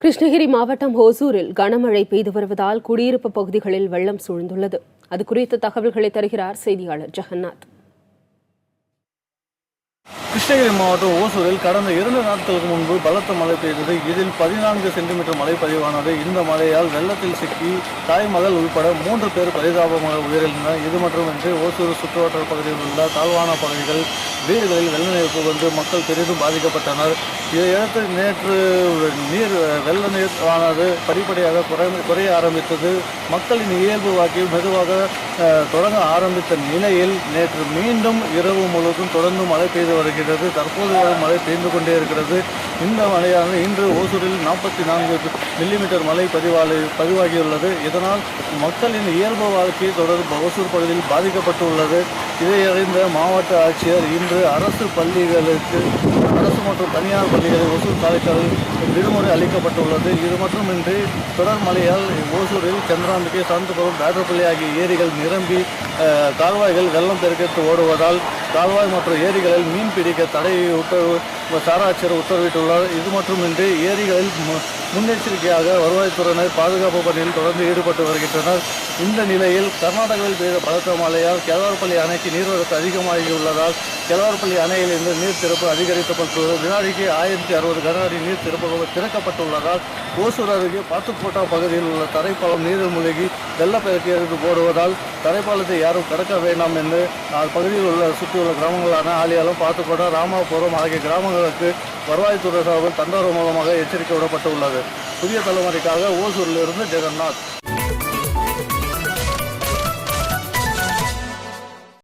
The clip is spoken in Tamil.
கிருஷ்ணகிரி மாவட்டம் ஓசூரில் கனமழை பெய்து வருவதால் குடியிருப்பு பகுதிகளில் வெள்ளம் சூழ்ந்துள்ளது. அது குறித்த தகவல்களை தருகிறார் செய்தியாளர் ஜெகநாத். கிருஷ்ணகிரி மாவட்டம் ஓசூரில் கடந்த 2 நாட்களுக்கு முன்பு பலத்த மழை பெய்தது. இதில் 14 சென்டிமீட்டர் மழை பதிவானது. இந்த மழையால் வெள்ளத்தில் சிக்கி தாய் மகள் உள்பட 3 பேர் பரிதாபமாக உயிரிழந்தனர். இது மட்டுமின்றி ஓசூர் சுற்றுவட்டார பகுதியில் உள்ள தாழ்வான பகுதிகள் வீடுகளில் வெள்ள நீர் புகுந்து மக்கள் பெரிதும் பாதிக்கப்பட்டனர். இதையடுத்து நேற்று வெள்ள நீர் ஆனது படிப்படியாக குறைய ஆரம்பித்தது. மக்களின் இயல்பு வாழ்க்கையில் மெதுவாக தொடங்க ஆரம்பித்த நிலையில் நேற்று மீண்டும் இரவு முழுவதும் தொடர்ந்து மழை பெய்து வருகிறது. தற்போது மழை பெய்து கொண்டே இருக்கிறது. இந்த மழையானது இன்று ஓசூரில் 44 மில்லிமீட்டர் மழை பதிவாகியுள்ளது. இதனால் மக்களின் இயல்பு வாழ்க்கை தொடர்ந்து ஓசூர் பகுதியில் பாதிக்கப்பட்டுள்ளது. இதை அறிந்த மாவட்ட ஆட்சியர் இன்று அரசு மற்றும் தனியார் பள்ளிகளில் ஓசூர் தாலுகாவில் விடுமுறை அளிக்கப்பட்டுள்ளது. இது மட்டுமின்றி தொடர் மழையால் ஓசூரில் சந்திராம்பிகை, சாந்தபுரம், பேட்டர்பள்ளி ஆகிய ஏரிகள் நிரம்பி கால்வாய்கள் வெள்ளம் பெருக்கெடுத்து ஓடுவதால் கால்வாய் மற்றும் ஏரிகளில் மீன் பிடிக்க தடை சாராட்சியர் உத்தரவிட்டுள்ளார். இது மட்டுமின்றி ஏரிகளில் முன்னெச்சரிக்கையாக வருவாய்த்துறையினர் பாதுகாப்பு பணியில் தொடர்ந்து ஈடுபட்டு வருகின்றனர். இந்த நிலையில் கர்நாடகாவில் பெய்த பலத்த மழையால் கெலவரப்பள்ளி அணைக்கு நீர்வரத்து அதிகமாகியுள்ளதால் கெலவரப்பள்ளி அணையிலிருந்து நீர் திறப்பு அதிகரிக்கப்பட்டுள்ளது. வினாடிக்கு 1060 கன அடி நீர் திறக்கப்பட்டுள்ளதால் ஓசூர் அருகே பாத்துக்கோட்டா பகுதியில் உள்ள தரைப்பாலம் நீரில் மூழ்கி வெள்ளப்பெருக்கு போடுவதால் தரைப்பாலத்தை யாரும் கடக்க வேண்டாம் என்று அப்பகுதியில் உள்ள சுற்றியுள்ள கிராமங்களான ஆலியாலம், பாத்துக்கோட்டா, ராமாபுரம் ஆகிய கிராமங்களுக்கு வருவாய்த்துறை சார்பில் தண்டோரம் மூலமாக எச்சரிக்கை விடப்பட்டுள்ளது. புதிய தலைமுறைக்காக ஓசூரிலிருந்து ஜெகநாத்.